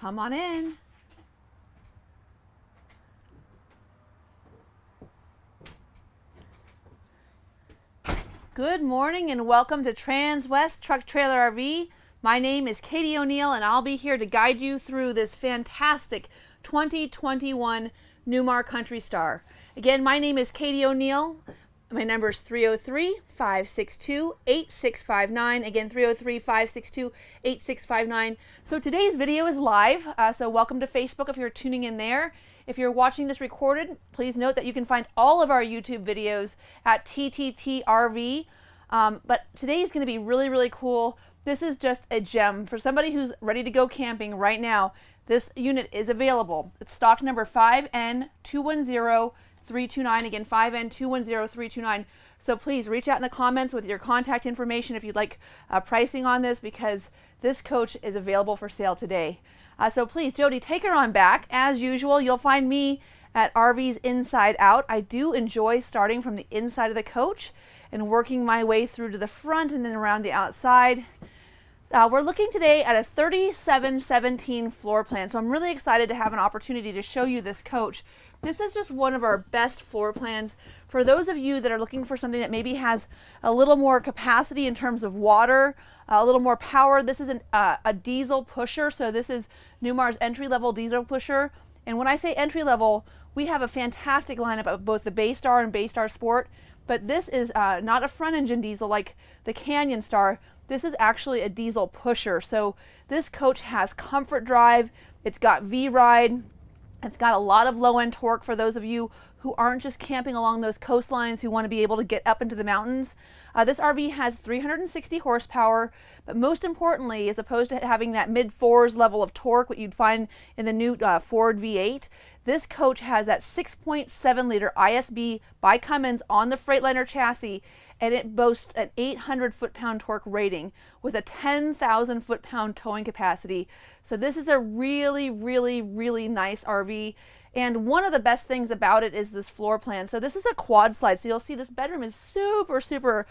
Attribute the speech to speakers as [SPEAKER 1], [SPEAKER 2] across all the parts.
[SPEAKER 1] Come on in. Good morning and welcome to Transwest Truck Trailer RV. My name is Katie O'Neill and I'll be here to guide you through this fantastic 2021 Newmar Country Star. Again, my name is Katie O'Neill. My number is 303-562-8659. Again, 303-562-8659. So today's video is live, so welcome to Facebook if you're tuning in there. If you're watching this recorded, please note that you can find all of our YouTube videos at TTTRV. But today is going to be really, really cool. This is just a gem. For somebody who's ready to go camping right now, this unit is available. It's stock number 5N210329. Again, 5N210329. So please reach out in the comments with your contact information if you'd like pricing on this, because this coach is available for sale today. So please, Jody, take her on back. As usual, you'll find me at RV's Inside Out. I do enjoy starting from the inside of the coach and working my way through to the front and then around the outside. We're looking today at a 3717 floor plan, so I'm really excited to have an opportunity to show you this coach. This is just one of our best floor plans for those of you that are looking for something that maybe has a little more capacity in terms of water, a little more power. This is a diesel pusher, so this is Newmar's entry-level diesel pusher. And when I say entry-level, we have a fantastic lineup of both the Baystar and Baystar Sport, but this is not a front-engine diesel like the Canyon Star. This is actually a diesel pusher. So this coach has comfort drive, it's got V-Ride, it's got a lot of low-end torque for those of you who aren't just camping along those coastlines, who want to be able to get up into the mountains. This RV has 360 horsepower, but most importantly, as opposed to having that mid-4s level of torque, what you'd find in the new Ford V8, this coach has that 6.7 liter ISB by Cummins on the Freightliner chassis, and it boasts an 800 foot-pound torque rating with a 10,000 foot-pound towing capacity. So this is a really, really, really nice RV. And one of the best things about it is this floor plan. So this is a quad slide. So you'll see this bedroom is super, super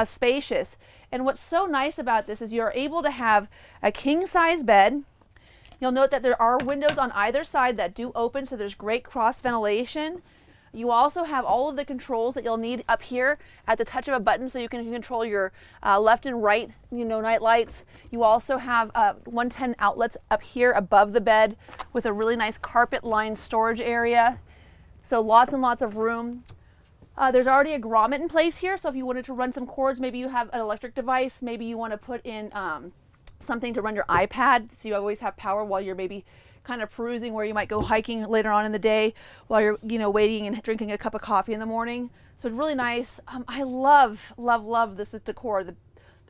[SPEAKER 1] spacious. And what's so nice about this is you're able to have a king-size bed. You'll note that there are windows on either side that do open, so there's great cross ventilation. You also have all of the controls that you'll need up here at the touch of a button, so you can control your left and right, night lights. You also have 110 outlets up here above the bed with a really nice carpet-lined storage area. So lots and lots of room. There's already a grommet in place here, so if you wanted to run some cords, maybe you have an electric device, maybe you want to put in something to run your iPad, so you always have power while you're maybe kind of perusing where you might go hiking later on in the day while you're waiting and drinking a cup of coffee in the morning. So it's really nice. I love this decor. The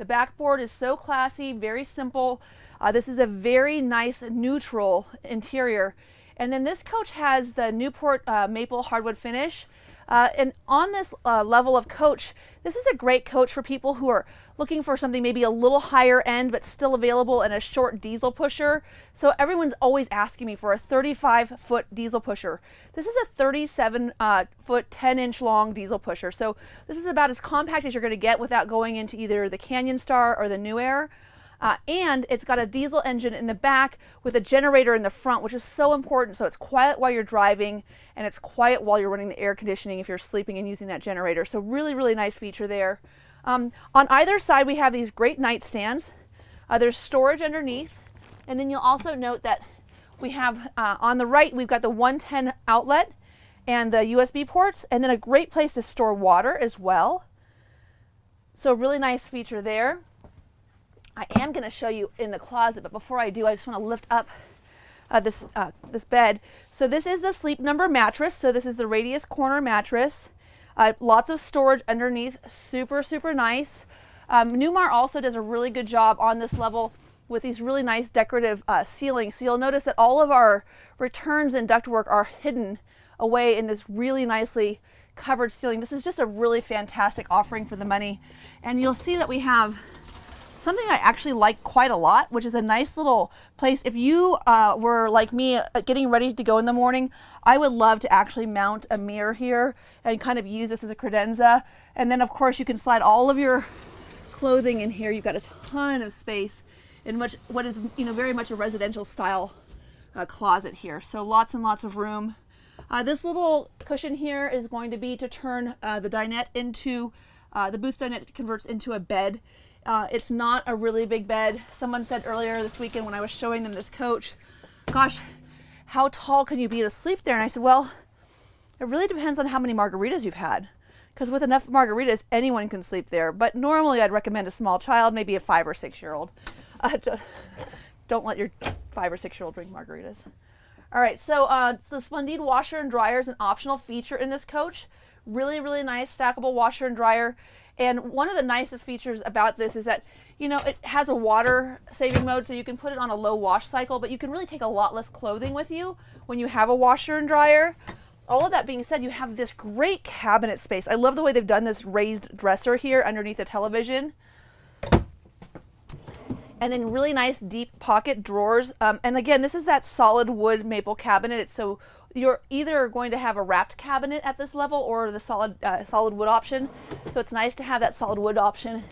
[SPEAKER 1] backboard is so classy, very simple. This is a very nice neutral interior. And then this coach has the Newport maple hardwood finish. And on this level of coach, this is a great coach for people who are looking for something maybe a little higher end but still available in a short diesel pusher. So everyone's always asking me for a 35-foot diesel pusher. This is a 37-foot, 10-inch long diesel pusher. So this is about as compact as you're going to get without going into either the Canyon Star or the New Air. And it's got a diesel engine in the back with a generator in the front, which is so important. So it's quiet while you're driving and it's quiet while you're running the air conditioning if you're sleeping and using that generator. So really, really nice feature there. On either side, we have these great nightstands. There's storage underneath. And then you'll also note that we have on the right, we've got the 110 outlet and the USB ports, and then a great place to store water as well. So really nice feature there. I am going to show you in the closet, but before I do, I just want to lift up this bed. So this is the Sleep Number mattress. So this is the radius corner mattress. Lots of storage underneath, super, super nice. Newmar also does a really good job on this level with these really nice decorative ceilings. So you'll notice that all of our returns and ductwork are hidden away in this really nicely covered ceiling. This is just a really fantastic offering for the money. And you'll see that we have something I actually like quite a lot, which is a nice little place. If you were like me, getting ready to go in the morning, I would love to actually mount a mirror here and kind of use this as a credenza. And then of course you can slide all of your clothing in here. You've got a ton of space in what is very much a residential style closet here. So lots and lots of room. This little cushion here is going to be to turn the dinette into, the booth dinette converts into a bed. It's not a really big bed. Someone said earlier this weekend when I was showing them this coach, gosh, how tall can you be to sleep there? And I said, well, it really depends on how many margaritas you've had. Because with enough margaritas, anyone can sleep there. But normally I'd recommend a small child, maybe a 5 or 6 year old. Don't let your 5 or 6 year old drink margaritas. All right, so the Splendid washer and dryer is an optional feature in this coach. Really, really nice stackable washer and dryer. And one of the nicest features about this is that, you know, it has a water saving mode, so you can put it on a low wash cycle, but you can really take a lot less clothing with you when you have a washer and dryer. All of that being said, you have this great cabinet space. I love the way they've done this raised dresser here underneath the television. And then really nice deep pocket drawers. And again, this is that solid wood maple cabinet. So you're either going to have a wrapped cabinet at this level or the solid wood option. So it's nice to have that solid wood option.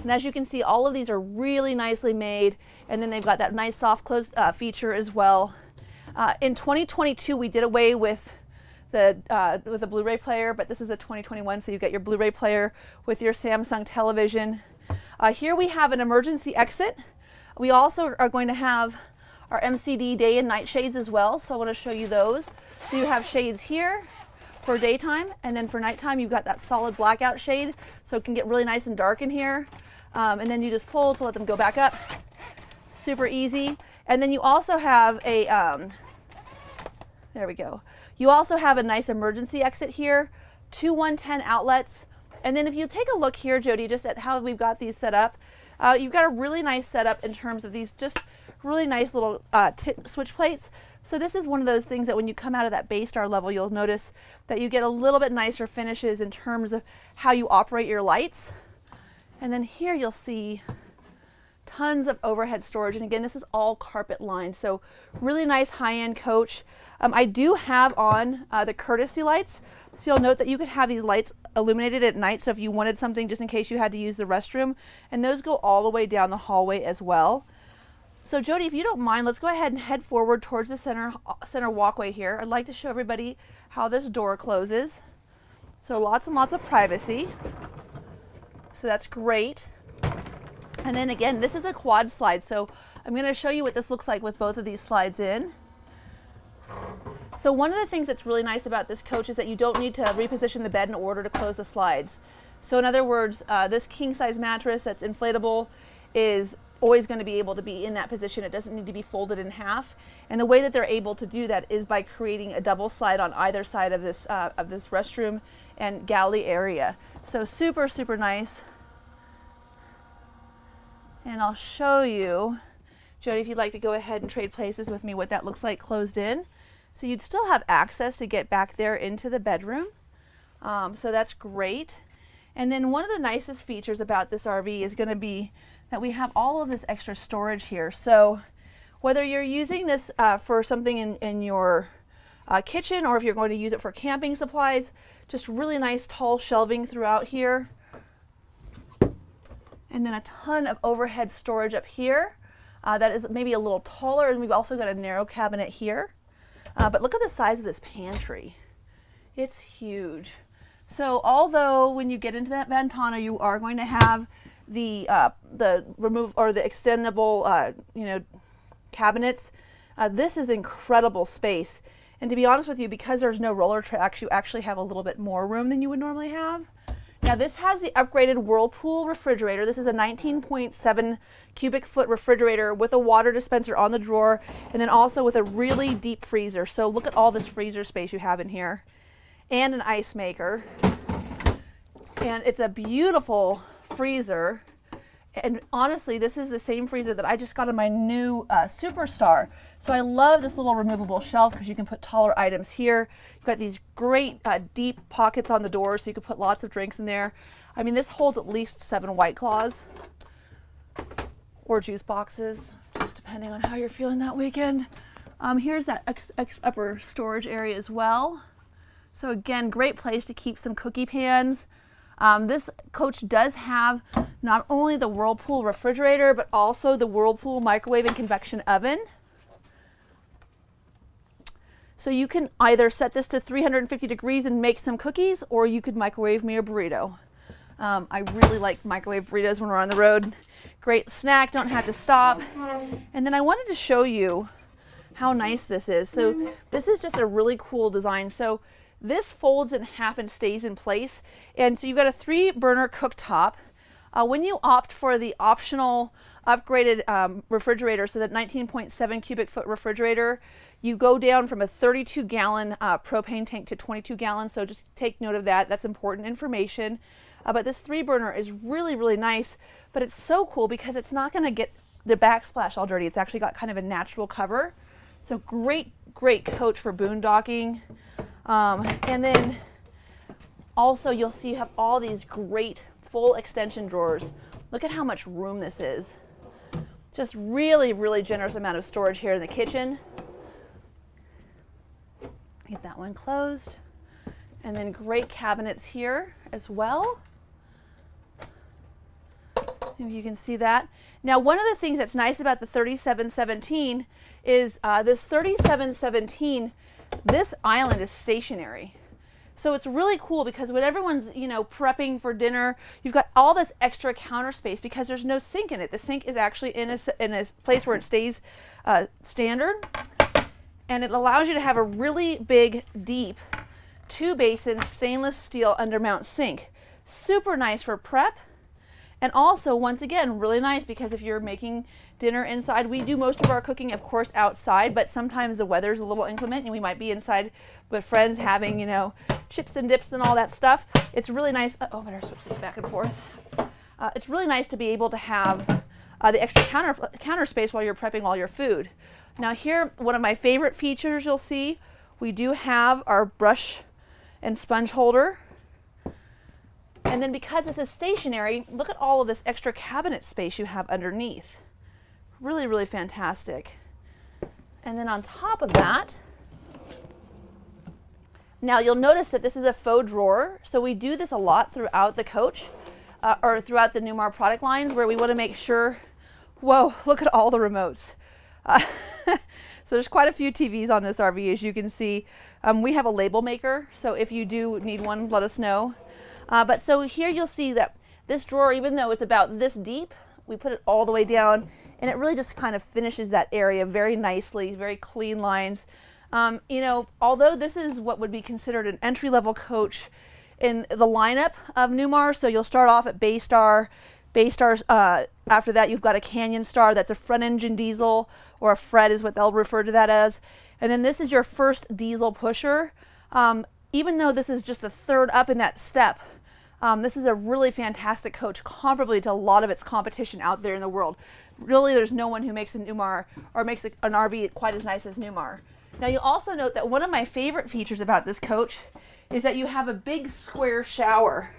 [SPEAKER 1] And as you can see, all of these are really nicely made. And then they've got that nice soft close feature as well. In 2022, we did away with the Blu-ray player, but this is a 2021, so you get your Blu-ray player with your Samsung television. Here we have an emergency exit. We also are going to have our MCD day and night shades as well, so I want to show you those. So you have shades here for daytime, and then for nighttime you've got that solid blackout shade, so it can get really nice and dark in here. And then you just pull to let them go back up. Super easy. And then you also have a, there we go. You also have a nice emergency exit here, 2 110 outlets. And then if you take a look here, Jody, just at how we've got these set up, you've got a really nice setup in terms of these just really nice little switch plates. So this is one of those things that when you come out of that Bay Star level, you'll notice that you get a little bit nicer finishes in terms of how you operate your lights. And then here you'll see tons of overhead storage. And again, this is all carpet lined. So really nice high-end coach. I do have on the courtesy lights. So you'll note that you could have these lights illuminated at night. So if you wanted something just in case you had to use the restroom, and those go all the way down the hallway as well. So Jody, if you don't mind, let's go ahead and head forward towards the center walkway here. I'd like to show everybody how this door closes. So lots and lots of privacy. So that's great. And then again, this is a quad slide. So I'm going to show you what this looks like with both of these slides in. So one of the things that's really nice about this coach is that you don't need to reposition the bed in order to close the slides. So in other words, this king size mattress that's inflatable is always going to be able to be in that position. It doesn't need to be folded in half. And the way that they're able to do that is by creating a double slide on either side of this restroom and galley area. So super, super nice. And I'll show you, Jody, if you'd like to go ahead and trade places with me, what that looks like closed in. So you'd still have access to get back there into the bedroom. So that's great. And then one of the nicest features about this RV is going to be that we have all of this extra storage here. So whether you're using this for something in your kitchen, or if you're going to use it for camping supplies, just really nice tall shelving throughout here. And then a ton of overhead storage up here that is maybe a little taller, and we've also got a narrow cabinet here. But look at the size of this pantry. It's huge. So although when you get into that Ventana, you are going to have the remove or the extendable cabinets, this is incredible space. And to be honest with you, because there's no roller tracks, you actually have a little bit more room than you would normally have. Now this has the upgraded Whirlpool refrigerator. This is a 19.7 cubic foot refrigerator with a water dispenser on the drawer, and then also with a really deep freezer. So look at all this freezer space you have in here, and an ice maker. And it's a beautiful freezer. And honestly, this is the same freezer that I just got in my new Superstar. So I love this little removable shelf because you can put taller items here. You've got these great deep pockets on the door, so you can put lots of drinks in there. I mean, this holds at least 7 White Claws or juice boxes, just depending on how you're feeling that weekend. Here's that upper storage area as well. So again, great place to keep some cookie pans. This coach does have not only the Whirlpool refrigerator, but also the Whirlpool microwave and convection oven. So you can either set this to 350 degrees and make some cookies, or you could microwave me a burrito. I really like microwave burritos when we're on the road. Great snack, don't have to stop. And then I wanted to show you how nice this is. So this is just a really cool design. So this folds in half and stays in place. And so you've got a 3-burner cooktop. When you opt for the optional upgraded refrigerator, so that 19.7 cubic foot refrigerator, you go down from a 32-gallon propane tank to 22 gallons. So just take note of that. That's important information. But this 3-burner is really, really nice. But it's so cool because it's not going to get the backsplash all dirty. It's actually got kind of a natural cover. So great, great coach for boondocking. And then also you'll see you have all these great full extension drawers. Look at how much room this is. Just really, really generous amount of storage here in the kitchen. Get that one closed. And then great cabinets here as well. If you can see that. Now, one of the things that's nice about the 3717 is this 3717, this island is stationary. So it's really cool because when everyone's, you know, prepping for dinner, you've got all this extra counter space because there's no sink in it. The sink is actually in a place where it stays standard. And it allows you to have a really big, deep 2-basin stainless steel undermount sink. Super nice for prep. And also, once again, really nice because if you're making dinner inside, we do most of our cooking, of course, outside, but sometimes the weather's a little inclement and we might be inside with friends having, you know, chips and dips and all that stuff. It's really nice. Oh, I better switch these back and forth. It's really nice to be able to have the extra counter space while you're prepping all your food. Now here, one of my favorite features you'll see, we do have our brush and sponge holder. And then because this is stationary, look at all of this extra cabinet space you have underneath. Really, really fantastic. And then on top of that, now you'll notice that this is a faux drawer. So we do this a lot throughout the coach or throughout the Newmar product lines where we want to make sure, whoa, look at all the remotes. So there's quite a few TVs on this RV, as you can see. We have a label maker, so if you do need one, let us know. But so here you'll see that this drawer, even though it's about this deep, we put it all the way down, and it really just kind of finishes that area very nicely, very clean lines. You know, although this is what would be considered an entry-level coach in the lineup of Newmar, so you'll start off at Bay Star. Bay Stars, after that you've got a Canyon Star, that's a front engine diesel, or a Fred is what they'll refer to that as. And then this is your first diesel pusher. Even though this is just the third up in that step, this is a really fantastic coach, comparably to a lot of its competition out there in the world. Really, there's no one who makes a Newmar or makes an RV quite as nice as Newmar. Now you'll also note that one of my favorite features about this coach is that you have a big square shower.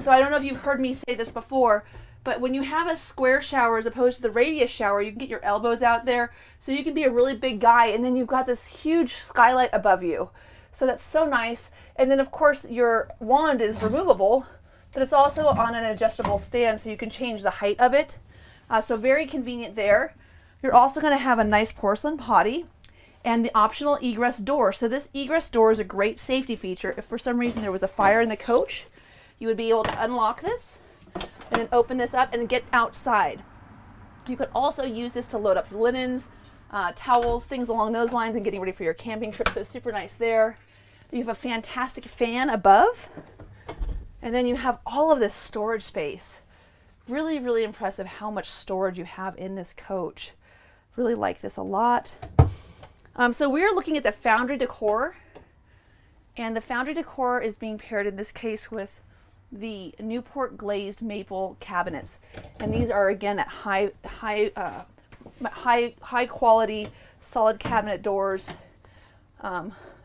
[SPEAKER 1] So I don't know if you've heard me say this before, but when you have a square shower as opposed to the radius shower, you can get your elbows out there, so you can be a really big guy, and then you've got this huge skylight above you. So that's so nice. And then of course your wand is removable, but it's also on an adjustable stand, so you can change the height of it. So very convenient there. You're also going to have a nice porcelain potty and the optional egress door. So this egress door is a great safety feature. If for some reason there was a fire in the coach, you would be able to unlock this and then open this up and get outside. You could also use this to load up linens, towels, things along those lines, and getting ready for your camping trip. So super nice there. You have a fantastic fan above, and then you have all of this storage space. Really, really impressive how much storage you have in this coach. Really like this a lot. So we're looking at the Foundry Decor, and the Foundry Decor is being paired in this case with the Newport glazed maple cabinets, and these are again that high quality solid cabinet doors.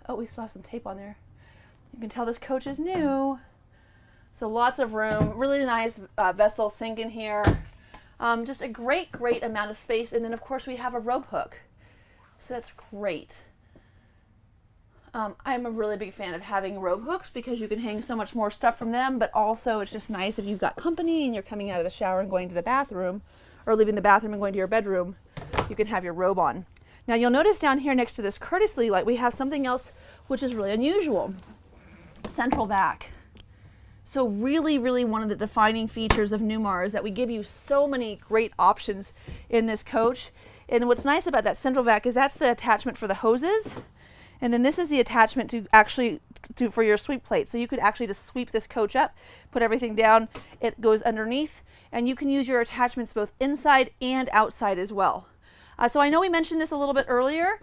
[SPEAKER 1] Oh, we still have some tape on there. You can tell this coach is new. So lots of room, really nice vessel sink in here. Just a great amount of space, and then of course we have a rope hook, so that's great. I'm a really big fan of having rope hooks because you can hang so much more stuff from them, but also it's just nice if you've got company and you're coming out of the shower and going to the bathroom, or leaving the bathroom and going to your bedroom, you can have your robe on. Now you'll notice down here next to this courtesy light, we have something else which is really unusual. Central vac. So really, really one of the defining features of Newmar is that we give you so many great options in this coach. And what's nice about that central vac is that's the attachment for the hoses. And then this is the attachment to actually for your sweep plate. So you could actually just sweep this coach up, put everything down, it goes underneath, and you can use your attachments both inside and outside as well. So I know we mentioned this a little bit earlier.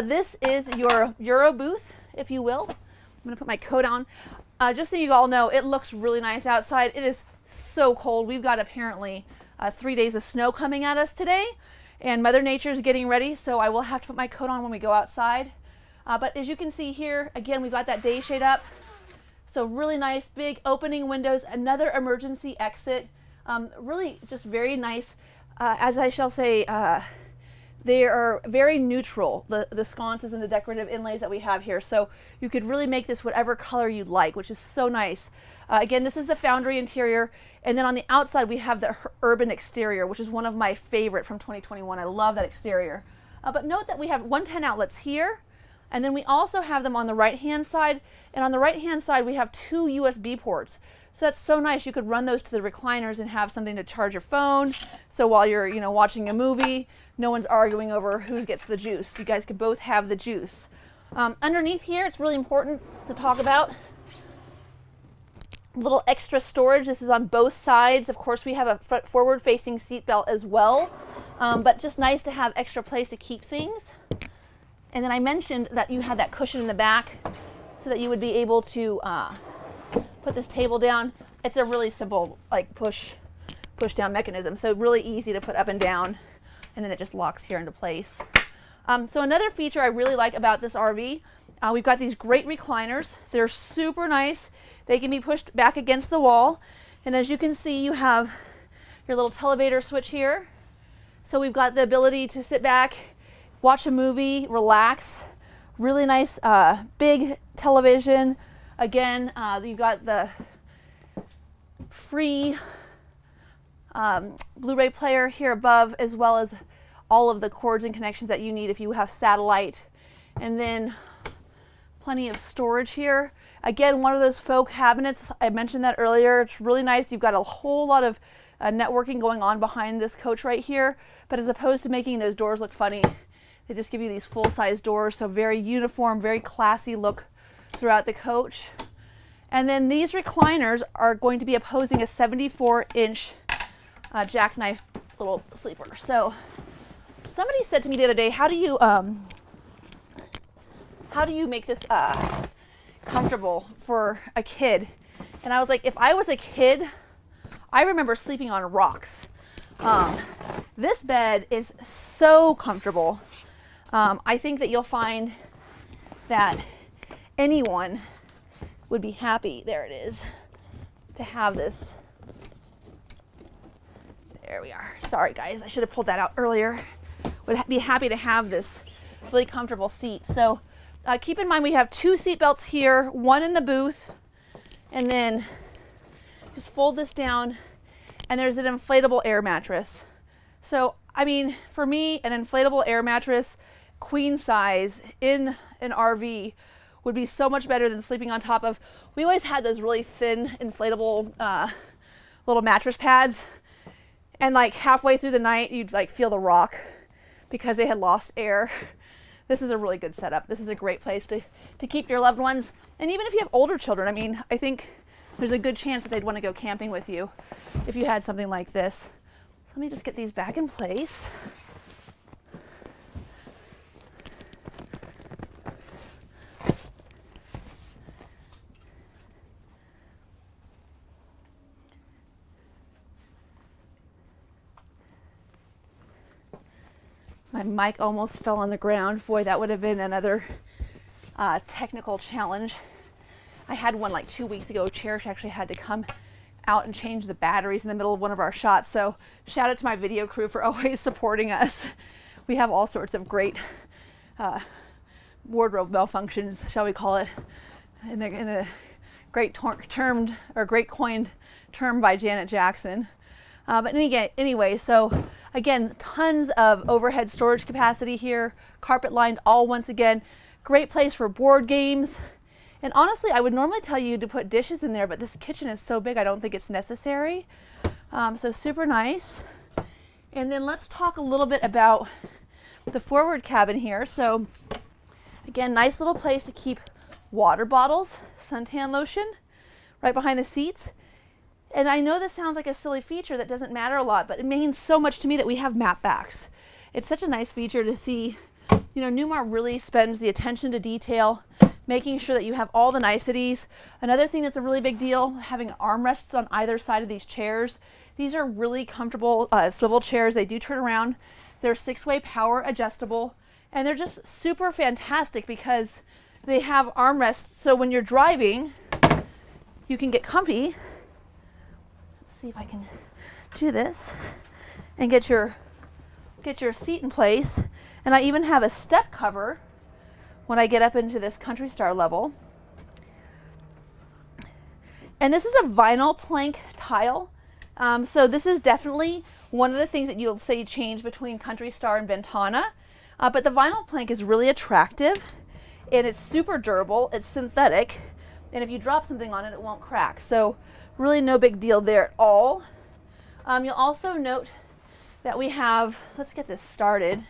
[SPEAKER 1] This is your Euro booth, if you will. I'm gonna put my coat on. Just so you all know, it looks really nice outside. It is so cold. We've got apparently 3 days of snow coming at us today, and Mother Nature is getting ready, so I will have to put my coat on when we go outside. But as you can see here, again, we've got that day shade up. So really nice, big opening windows, another emergency exit. Really just very nice, as I shall say, they are very neutral, the sconces and the decorative inlays that we have here. So you could really make this whatever color you'd like, which is so nice. Again, this is the Foundry interior. And then on the outside, we have the urban exterior, which is one of my favorite from 2021. I love that exterior. But note that we have 110 outlets here. And then we also have them on the right-hand side. And on the right-hand side, we have 2 USB ports. So that's so nice. You could run those to the recliners and have something to charge your phone. So while you're, watching a movie, no one's arguing over who gets the juice. You guys could both have the juice. Underneath here, it's really important to talk about a little extra storage. This is on both sides. Of course, we have a forward-facing seat belt as well, but just nice to have extra place to keep things. And then I mentioned that you had that cushion in the back so that you would be able to put this table down. It's a really simple push down mechanism, so really easy to put up and down, and then it just locks here into place. So another feature I really like about this RV, we've got these great recliners. They're super nice. They can be pushed back against the wall, and as you can see, you have your little televator switch here. So we've got the ability to sit back, watch a movie, relax. Really nice big television. Again, you've got the free Blu-ray player here above, as well as all of the cords and connections that you need if you have satellite. And then plenty of storage here. Again, one of those faux cabinets, I mentioned that earlier. It's really nice. You've got a whole lot of networking going on behind this coach right here, but as opposed to making those doors look funny, they just give you these full-size doors, so very uniform, very classy look throughout the coach. And then these recliners are going to be opposing a 74-inch jackknife little sleeper. So somebody said to me the other day, how do you make this comfortable for a kid? And I was like, if I was a kid, I remember sleeping on rocks. This bed is so comfortable. I think that you'll find that anyone would be happy, there it is, to have this. There we are. Sorry guys, I should have pulled that out earlier. Would be happy to have this really comfortable seat. So keep in mind we have 2 seat belts here, one in the booth, and then just fold this down, and there's an inflatable air mattress. So I mean, for me, an inflatable air mattress, queen size in an RV, would be so much better than sleeping on top of, we always had those really thin inflatable little mattress pads, and halfway through the night you'd feel the rock because they had lost air. This is a really good setup. This is a great place to keep your loved ones, and even if you have older children, I mean, I think there's a good chance that they'd want to go camping with you if you had something like this. So let me just get these back in place. My mic almost fell on the ground. Boy, that would have been another technical challenge. I had one 2 weeks ago. Cherish actually had to come out and change the batteries in the middle of one of our shots. So shout out to my video crew for always supporting us. We have all sorts of great wardrobe malfunctions, shall we call it, in the great coined term by Janet Jackson. But anyway, so again, tons of overhead storage capacity here, carpet lined all once again. Great place for board games. And honestly, I would normally tell you to put dishes in there, but this kitchen is so big, I don't think it's necessary. So super nice. And then let's talk a little bit about the forward cabin here. So again, nice little place to keep water bottles, suntan lotion, right behind the seats. And I know this sounds like a silly feature that doesn't matter a lot, but it means so much to me that we have matte backs. It's such a nice feature to see. You know, Newmar really spends the attention to detail, making sure that you have all the niceties. Another thing that's a really big deal, having armrests on either side of these chairs. These are really comfortable swivel chairs. They do turn around. They're 6-way power adjustable, and they're just super fantastic because they have armrests. So when you're driving, you can get comfy. Let's see if I can do this and get your seat in place. And I even have a step cover when I get up into this Country Star level. And this is a vinyl plank tile. So this is definitely one of the things that you'll say change between Country Star and Ventana. But the vinyl plank is really attractive, and it's super durable. It's synthetic, and if you drop something on it, it won't crack. So really no big deal there at all. You'll also note that we have, let's get this started,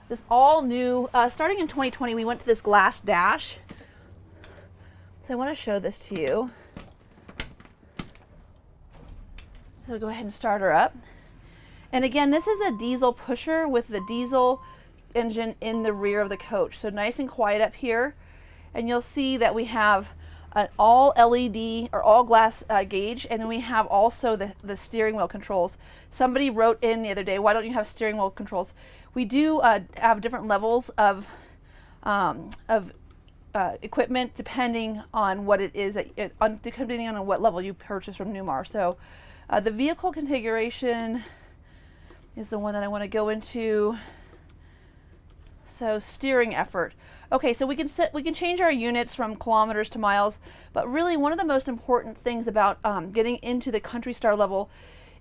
[SPEAKER 1] this all new, starting in 2020, we went to this glass dash. So I want to show this to you. So go ahead and start her up. And again, this is a diesel pusher with the diesel engine in the rear of the coach. So nice and quiet up here. And you'll see that we have an all LED or all glass gauge, and then we have also the steering wheel controls. Somebody wrote in the other day, why don't you have steering wheel controls? We do have different levels of equipment depending on what it is, depending on what level you purchase from Newmar. So the vehicle configuration is the one that I want to go into. So steering effort. Okay, so we can change our units from kilometers to miles, but really one of the most important things about getting into the Country Star level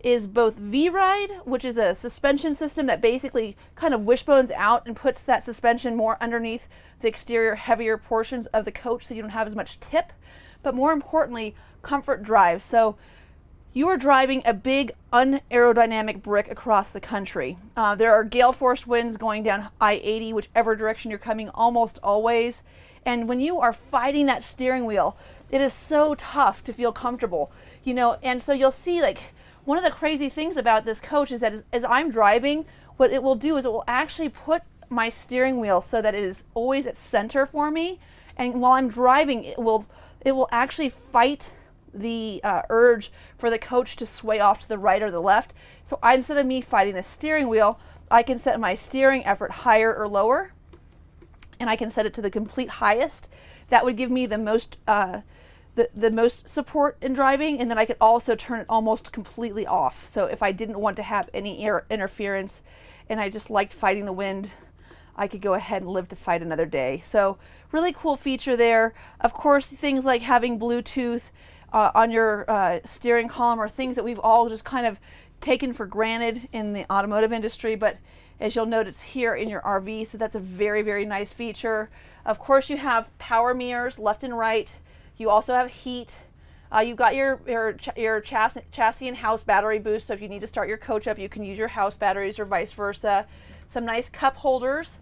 [SPEAKER 1] is both V-Ride, which is a suspension system that basically kind of wishbones out and puts that suspension more underneath the exterior heavier portions of the coach so you don't have as much tip, but more importantly, comfort drive. So you are driving a big unaerodynamic brick across the country. There are gale force winds going down I-80, whichever direction you're coming, almost always. And when you are fighting that steering wheel, it is so tough to feel comfortable, you know. And so you'll see, like, one of the crazy things about this coach is that as I'm driving, what it will do is it will actually put my steering wheel so that it is always at center for me. And while I'm driving, it will actually fight the urge for the coach to sway off to the right or the left. So instead of me fighting the steering wheel, I can set my steering effort higher or lower, and I can set it to the complete highest. That would give me the most the most support in driving, and then I could also turn it almost completely off. So if I didn't want to have any air interference and I just liked fighting the wind, I could go ahead and live to fight another day. So really cool feature there. Of course, things like having Bluetooth on your steering column are things that we've all just kind of taken for granted in the automotive industry, but as you'll notice here in your RV, so that's a very, very nice feature. Of course, you have power mirrors left and right. You also have heat. You've got your chassis and house battery boost, so if you need to start your coach up, you can use your house batteries or vice versa. Some nice cup holders.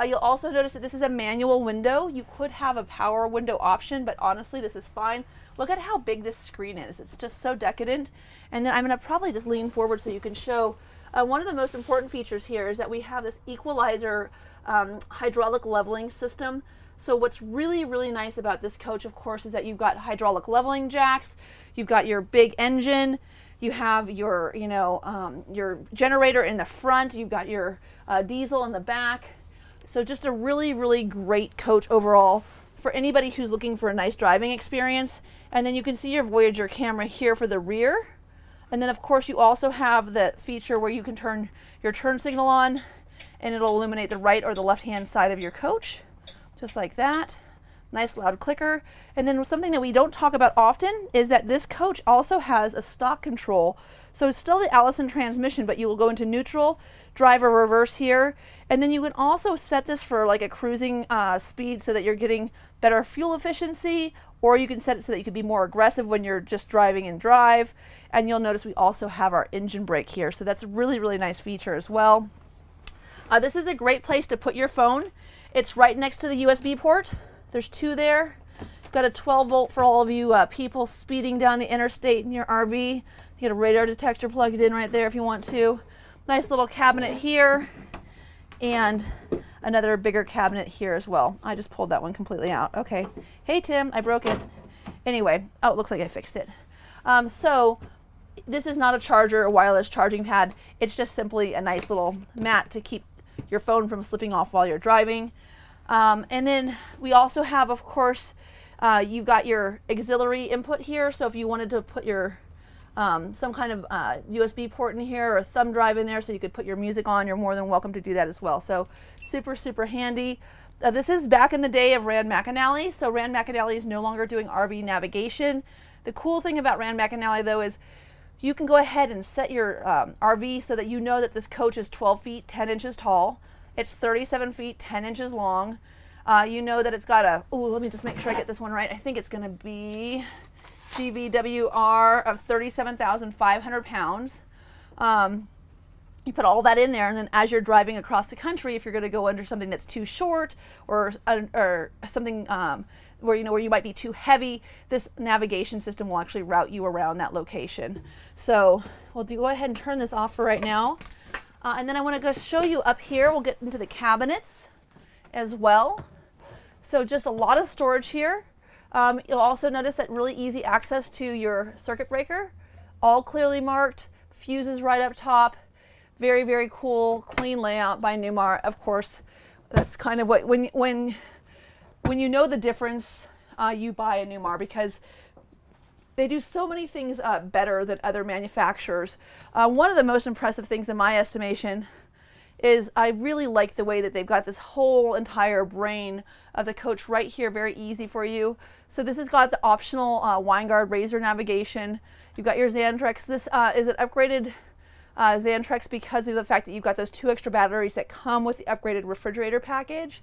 [SPEAKER 1] You'll also notice that this is a manual window. You could have a power window option, but honestly, this is fine. Look at how big this screen is. It's just so decadent. And then I'm going to probably just lean forward so you can show. One of the most important features here is that we have this Equalizer hydraulic leveling system. So what's really, really nice about this coach, of course, is that you've got hydraulic leveling jacks. You've got your big engine. You have your, your generator in the front. You've got your diesel in the back. So just a really, really great coach overall for anybody who's looking for a nice driving experience. And then you can see your Voyager camera here for the rear. And then of course you also have the feature where you can turn your turn signal on and it'll illuminate the right or the left hand side of your coach, just like that. Nice loud clicker. And then something that we don't talk about often is that this coach also has a stock control. So it's still the Allison transmission, but you will go into neutral, drive or reverse here. And then you can also set this for like a cruising speed so that you're getting better fuel efficiency, or you can set it so that you can be more aggressive when you're just driving in drive. And you'll notice we also have our engine brake here. So that's a really, really nice feature as well. This is a great place to put your phone. It's right next to the USB port. There's two there. Got a 12 volt for all of you people speeding down the interstate in your RV. You get a radar detector plugged in right there if you want to. Nice little cabinet here, and another bigger cabinet here as well. I just pulled that one completely out. Okay. Hey Tim, I broke it. Anyway, oh, it looks like I fixed it. So this is not a charger, a wireless charging pad. It's just simply a nice little mat to keep your phone from slipping off while you're driving. And then we also have, of course, you've got your auxiliary input here. So if you wanted to put your some kind of USB port in here or a thumb drive in there so you could put your music on, you're more than welcome to do that as well. So super, super handy. This is back in the day of Rand McAnally. So Rand McAnally is no longer doing RV navigation. The cool thing about Rand McAnally though is you can go ahead and set your RV so that you know that this coach is 12 feet 10 inches tall. It's 37 feet 10 inches long. You know that it's got a, let me just make sure I get this one right. I think it's going to be GVWR of 37,500 pounds. You put all that in there, and then as you're driving across the country, if you're going to go under something that's too short or something where you might be too heavy, this navigation system will actually route you around that location. So we'll go ahead and turn this off for right now. And then I want to go show you up here. We'll get into the cabinets as well. So just a lot of storage here. You'll also notice that really easy access to your circuit breaker, all clearly marked, fuses right up top. Very, very cool, clean layout by Newmar. Of course, that's kind of what, when you know the difference, you buy a Newmar, because they do so many things better than other manufacturers. One of the most impressive things in my estimation is I really like the way that they've got this whole entire brain of the coach right here, very easy for you. So this has got the optional Winegard Razor navigation. You've got your Xantrex. This is an upgraded Xantrex because of the fact that you've got those 2 extra batteries that come with the upgraded refrigerator package.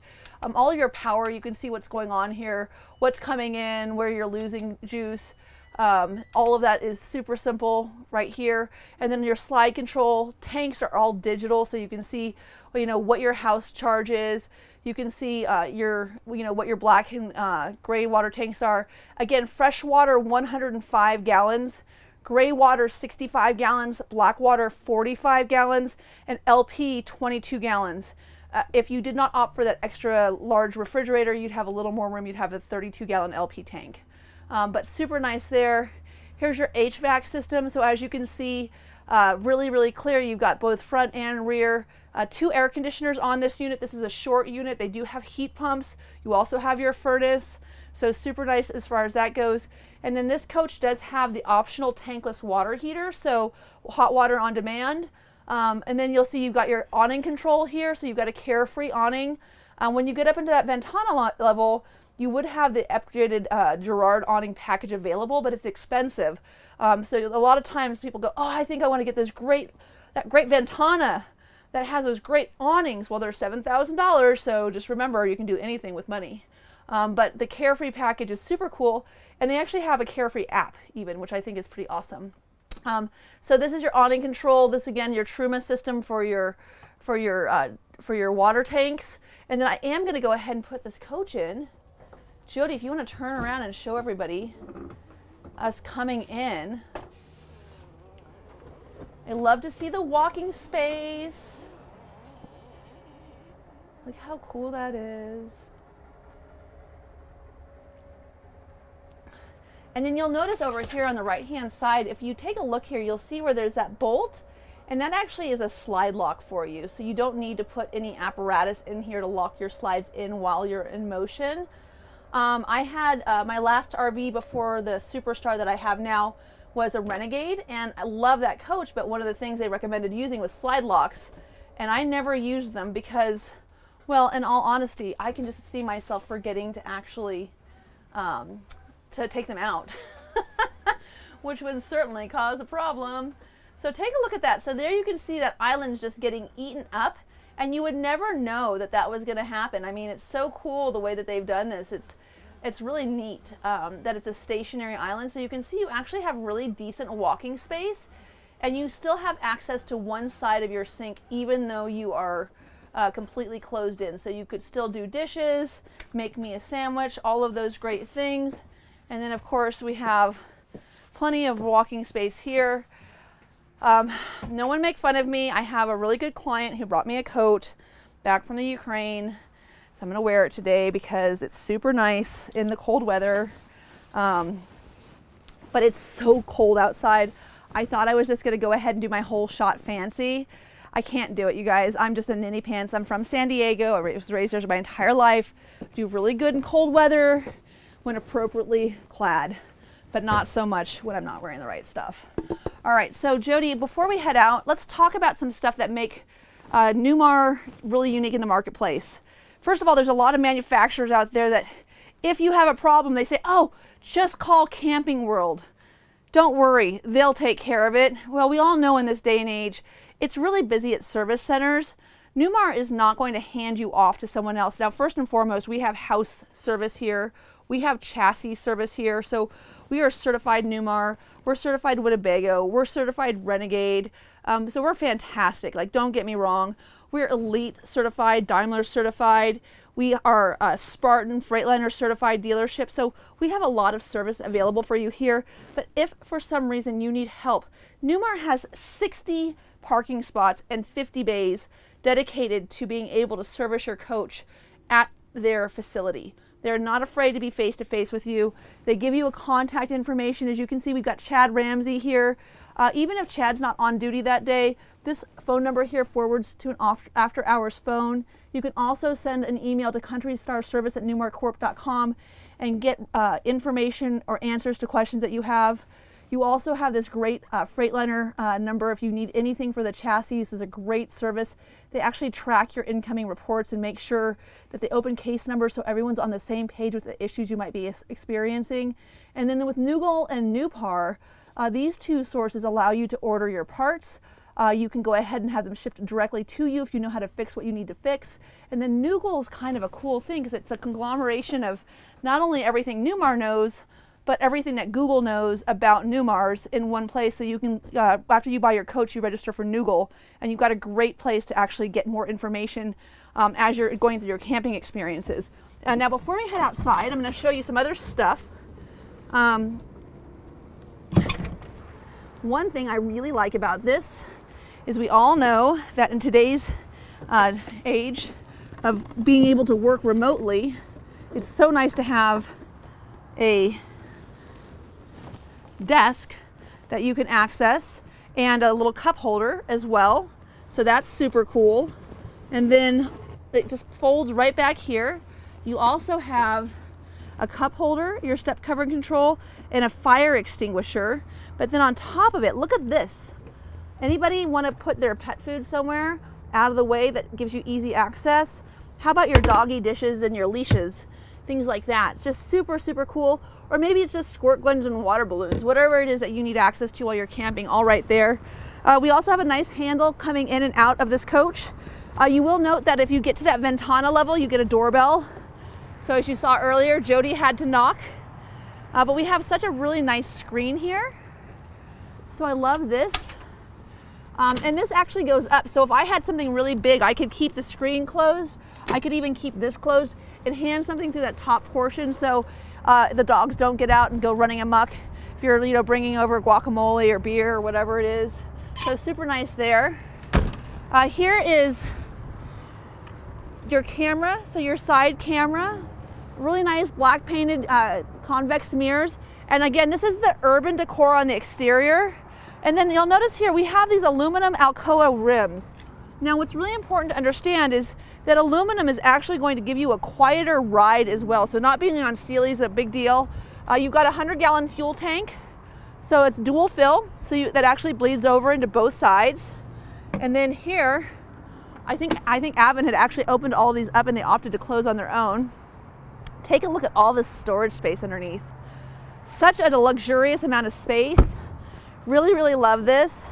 [SPEAKER 1] All of your power, you can see what's going on here, what's coming in, where you're losing juice. All of that is super simple right here. And then your slide control tanks are all digital, so you can see, what your house charge is. You can see what your black and gray water tanks are. Again, fresh water 105 gallons, gray water 65 gallons, black water 45 gallons, and LP 22 gallons. If you did not opt for that extra large refrigerator, you'd have a little more room. You'd have a 32-gallon LP tank. But super nice there. Here's your HVAC system. So as you can see, really, really clear. You've got both front and rear. 2 air conditioners on this unit. This is a short unit. They do have heat pumps. You also have your furnace. So super nice as far as that goes. And then this coach does have the optional tankless water heater. So hot water on demand. And then you'll see you've got your awning control here. So you've got a Carefree awning. When you get up into that Ventana level, you would have the upgraded Girard awning package available, but it's expensive. So a lot of times people go, I think I want to get that great Ventana that has those great awnings. Well, they're $7,000, so just remember, you can do anything with money. But the Carefree package is super cool, and they actually have a Carefree app even, which I think is pretty awesome. So this is your awning control. This again, your Truma system for your water tanks. And then I am going to go ahead and put this coach in. Jody, if you want to turn around and show everybody us coming in. I love to see the walking space. Look how cool that is. And then you'll notice over here on the right hand side, if you take a look here, you'll see where there's that bolt, and that actually is a slide lock for you. So you don't need to put any apparatus in here to lock your slides in while you're in motion. I had my last RV before the Superstar that I have now was a Renegade, and I love that coach, but one of the things they recommended using was slide locks, and I never used them because, well, in all honesty, I can just see myself forgetting to actually to take them out, which would certainly cause a problem. So take a look at that. So there you can see that island's just getting eaten up, and you would never know that that was going to happen. I mean, it's so cool the way that they've done this. It's really neat that it's a stationary island. So you can see you actually have really decent walking space, and you still have access to one side of your sink even though you are completely closed in. So you could still do dishes, make me a sandwich, all of those great things. And then of course we have plenty of walking space here. No one make fun of me. I have a really good client who brought me a coat back from the Ukraine. So I'm going to wear it today because it's super nice in the cold weather. But it's so cold outside. I thought I was just going to go ahead and do my whole shot fancy. I can't do it, you guys. I'm just a ninny pants. I'm from San Diego. I was raised there my entire life. Do really good in cold weather when appropriately clad, but not so much when I'm not wearing the right stuff. All right, so Jody, before we head out, let's talk about some stuff that make Newmar really unique in the marketplace. First of all, there's a lot of manufacturers out there that if you have a problem, they say, oh, just call Camping World. Don't worry, they'll take care of it. Well, we all know in this day and age, it's really busy at service centers. Newmar is not going to hand you off to someone else. Now, first and foremost, we have house service here. We have chassis service here. So we are certified Newmar. We're certified Winnebago. We're certified Renegade. So we're fantastic. Like, don't get me wrong. We're Elite certified, Daimler certified. We are a Spartan Freightliner certified dealership. So we have a lot of service available for you here. But if for some reason you need help, Newmar has 60 parking spots and 50 bays dedicated to being able to service your coach at their facility. They're not afraid to be face-to-face with you. They give you a contact information. As you can see, we've got Chad Ramsey here. Even if Chad's not on duty that day, this phone number here forwards to an after-hours phone. You can also send an email to countrystarservice@newmarcorp.com and get information or answers to questions that you have. You also have this great Freightliner number if you need anything for the chassis. This is a great service. They actually track your incoming reports and make sure that they open case numbers so everyone's on the same page with the issues you might be experiencing. And then with Newgol and Newpar, these two sources allow you to order your parts. You can go ahead and have them shipped directly to you if you know how to fix what you need to fix. And then Newgol is kind of a cool thing because it's a conglomeration of not only everything Newmar knows, but everything that Google knows about Newmars in one place. So you can, after you buy your coach, you register for Newgol, and you've got a great place to actually get more information as you're going through your camping experiences. Now, before we head outside, I'm going to show you some other stuff. One thing I really like about this is we all know that in today's age of being able to work remotely, it's so nice to have a desk that you can access and a little cup holder as well. So that's super cool. And then it just folds right back here. You also have a cup holder, your step cover control, and a fire extinguisher. But then on top of it, look at this. Anybody want to put their pet food somewhere out of the way that gives you easy access? How about your doggy dishes and your leashes? Things like that. It's just super, super cool. Or maybe it's just squirt guns and water balloons, whatever it is that you need access to while you're camping, all right there. We also have a nice handle coming in and out of this coach. You will note that if you get to that Ventana level, you get a doorbell. So as you saw earlier, Jody had to knock. But we have such a really nice screen here. So I love this. And this actually goes up. So if I had something really big, I could keep the screen closed. I could even keep this closed and hand something through that top portion so the dogs don't get out and go running amok if you're bringing over guacamole or beer or whatever it is. So super nice there. Here is your camera, so your side camera. Really nice black painted convex mirrors. And again, this is the urban decor on the exterior. And then you'll notice here we have these aluminum Alcoa rims. Now what's really important to understand is that aluminum is actually going to give you a quieter ride as well. So not being on Sealy is a big deal. You've got a 100-gallon fuel tank. So it's dual fill, so that actually bleeds over into both sides. And then here, I think Avon had actually opened all these up and they opted to close on their own. Take a look at all this storage space underneath. Such a luxurious amount of space. Really, really love this.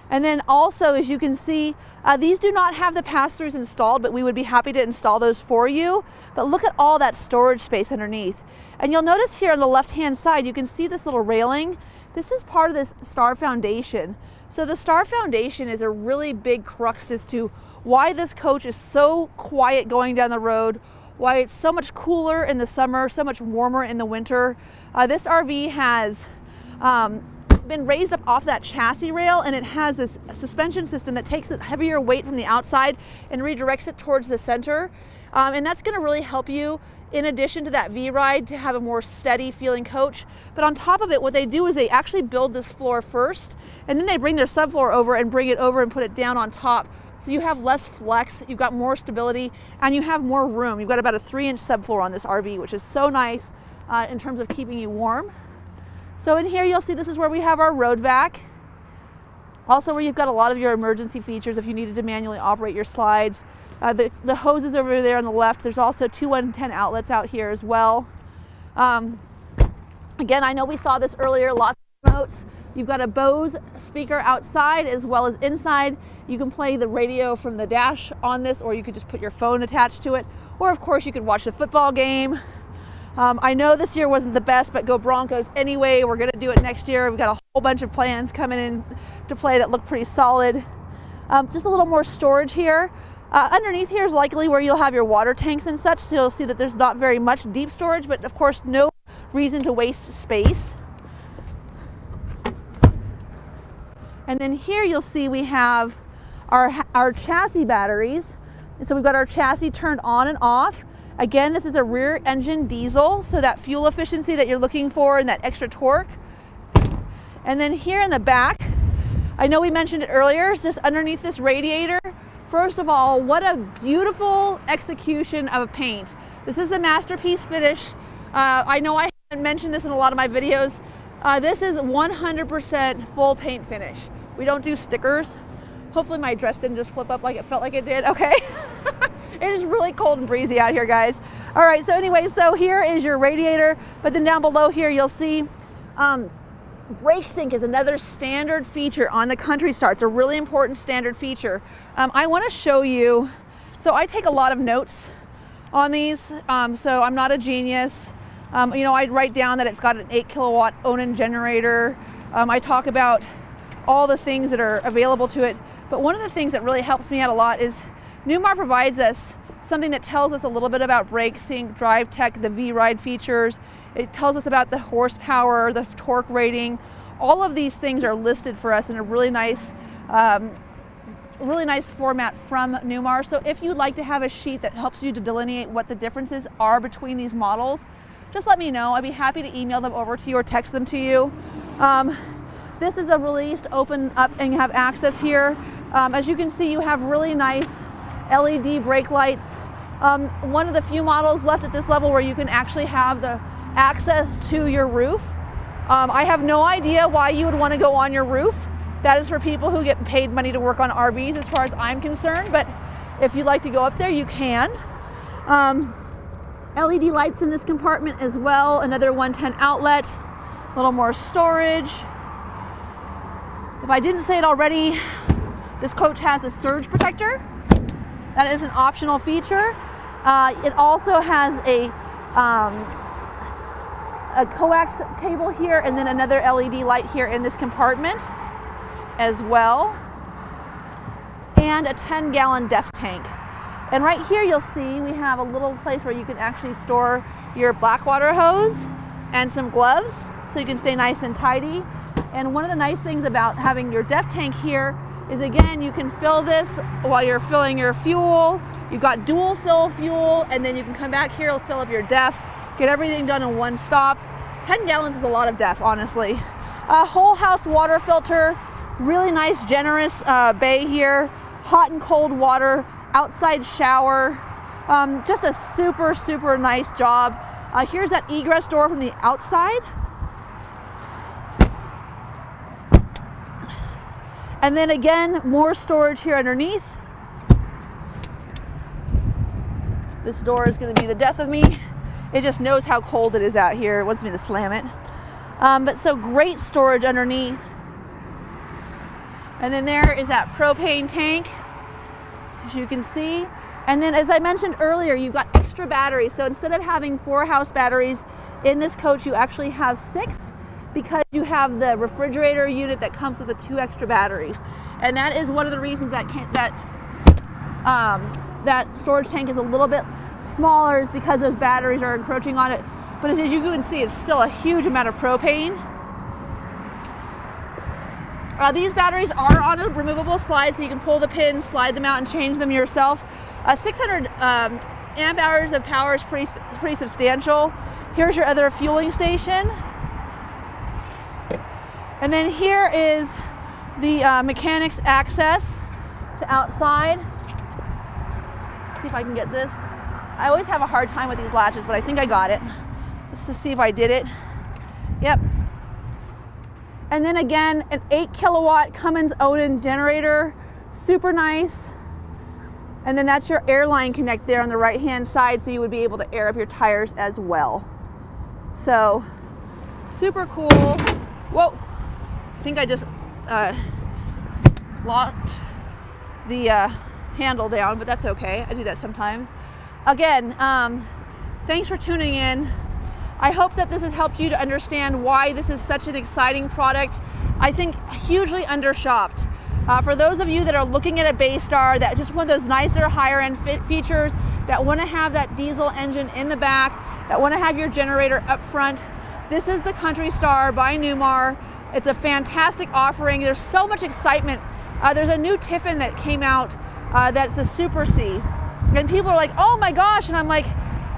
[SPEAKER 1] And then also, as you can see, these do not have the pass-throughs installed, but we would be happy to install those for you. But look at all that storage space underneath. And you'll notice here on the left-hand side, you can see this little railing. This is part of this star foundation. So the star foundation is a really big crux as to why this coach is so quiet going down the road, why it's so much cooler in the summer, so much warmer in the winter. This RV has been raised up off that chassis rail, and it has this suspension system that takes a heavier weight from the outside and redirects it towards the center. And that's going to really help you, in addition to that V-Ride, to have a more steady feeling coach. But on top of it, what they do is they actually build this floor first, and then they bring their subfloor over and bring it over and put it down on top. So you have less flex, you've got more stability, and you have more room. You've got about a 3-inch subfloor on this RV, which is so nice in terms of keeping you warm. So in here you'll see this is where we have our road vac. Also where you've got a lot of your emergency features if you needed to manually operate your slides. The hoses over there on the left. There's also 2 110 outlets out here as well. Again, I know we saw this earlier, lots of remotes. You've got a Bose speaker outside as well as inside. You can play the radio from the dash on this, or you could just put your phone attached to it. Or of course you could watch the football game. I know this year wasn't the best, but go Broncos anyway. We're gonna do it next year. We've got a whole bunch of plans coming in to play that look pretty solid. Just a little more storage here. Underneath here is likely where you'll have your water tanks and such, so you'll see that there's not very much deep storage, but of course no reason to waste space. And then here you'll see we have our chassis batteries. And so we've got our chassis turned on and off. Again, this is a rear engine diesel, so that fuel efficiency that you're looking for and that extra torque. And then here in the back, I know we mentioned it earlier, it's just underneath this radiator. First of all, what a beautiful execution of a paint. This is the masterpiece finish. I know I haven't mentioned this in a lot of my videos. This is 100% full paint finish. We don't do stickers. Hopefully my dress didn't just flip up like it felt like it did, okay? It is really cold and breezy out here, guys. All right, so anyway, so here is your radiator, but then down below here you'll see brake sync is another standard feature on the Kountry Star. It's a really important standard feature. I want to show you, so I take a lot of notes on these, so I'm not a genius. You know, I write down that it's got an 8 kilowatt Onan generator. I talk about all the things that are available to it, but one of the things that really helps me out a lot is Newmar provides us something that tells us a little bit about brake sync, drive tech, the V-Ride features. It tells us about the horsepower, the torque rating. All of these things are listed for us in a really nice format from Newmar. So if you'd like to have a sheet that helps you to delineate what the differences are between these models, just let me know. I'd be happy to email them over to you or text them to you. This is a released, open up and you have access here. As you can see, you have really nice LED brake lights. One of the few models left at this level where you can actually have the access to your roof. I have no idea why you would want to go on your roof. That is for people who get paid money to work on RVs as far as I'm concerned, but if you'd like to go up there, you can. LED lights in this compartment as well, another 110 outlet, a little more storage. If I didn't say it already, this coach has a surge protector. That is an optional feature. It also has a coax cable here and then another LED light here in this compartment as well. And a 10-gallon DEF tank. And right here you'll see we have a little place where you can actually store your black water hose and some gloves so you can stay nice and tidy. And one of the nice things about having your DEF tank here is, again, you can fill this while you're filling your fuel. You've got dual fill fuel, and then you can come back here, fill up your DEF, get everything done in one stop. 10 gallons is a lot of DEF, honestly. A whole house water filter, really nice, generous bay here, hot and cold water, outside shower, just a super, super nice job. Here's that egress door from the outside. And then again, more storage here underneath. This door is going to be the death of me. It just knows how cold it is out here. It wants me to slam it. But so great storage underneath. And then there is that propane tank, as you can see. And then, as I mentioned earlier, you've got extra batteries. So instead of having 4 house batteries in this coach, you actually have 6, because you have the refrigerator unit that comes with the 2 extra batteries. And that is one of the reasons that that storage tank is a little bit smaller, is because those batteries are encroaching on it. But as you can see, it's still a huge amount of propane. These batteries are on a removable slide, so you can pull the pin, slide them out, and change them yourself. 600 amp hours of power is pretty substantial. Here's your other fueling station. And then here is the mechanics access to outside. Let's see if I can get this. I always have a hard time with these latches, but I think I got it. Let's just see if I did it. Yep. And then again, an 8 kilowatt Cummins Onan generator, super nice. And then that's your airline connect there on the right hand side, so you would be able to air up your tires as well. So super cool. Whoa, I think I just locked the handle down, but that's okay. I do that sometimes. Again, thanks for tuning in. I hope that this has helped you to understand why this is such an exciting product. I think hugely undershopped. For those of you that are looking at a Baystar that just want those nicer, higher end features, that want to have that diesel engine in the back, that want to have your generator up front, this is the Country Star by Newmar. It's a fantastic offering. There's so much excitement. There's a new Tiffin that came out that's a Super C. And people are like, oh my gosh. And I'm like,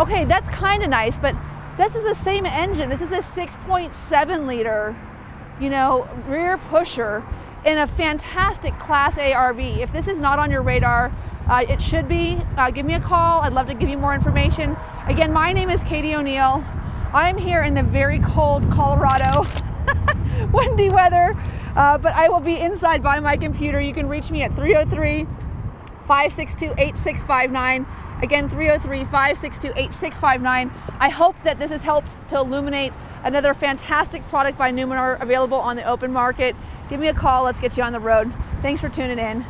[SPEAKER 1] okay, that's kind of nice, but this is the same engine. This is a 6.7 liter, rear pusher in a fantastic Class A RV. If this is not on your radar, it should be. Give me a call. I'd love to give you more information. Again, my name is Katie O'Neill. I'm here in the very cold Colorado, windy weather, but I will be inside by my computer. You can reach me at 303-562-8659. Again, 303-562-8659. I hope that this has helped to illuminate another fantastic product by Newmar available on the open market. Give me a call. Let's get you on the road. Thanks for tuning in.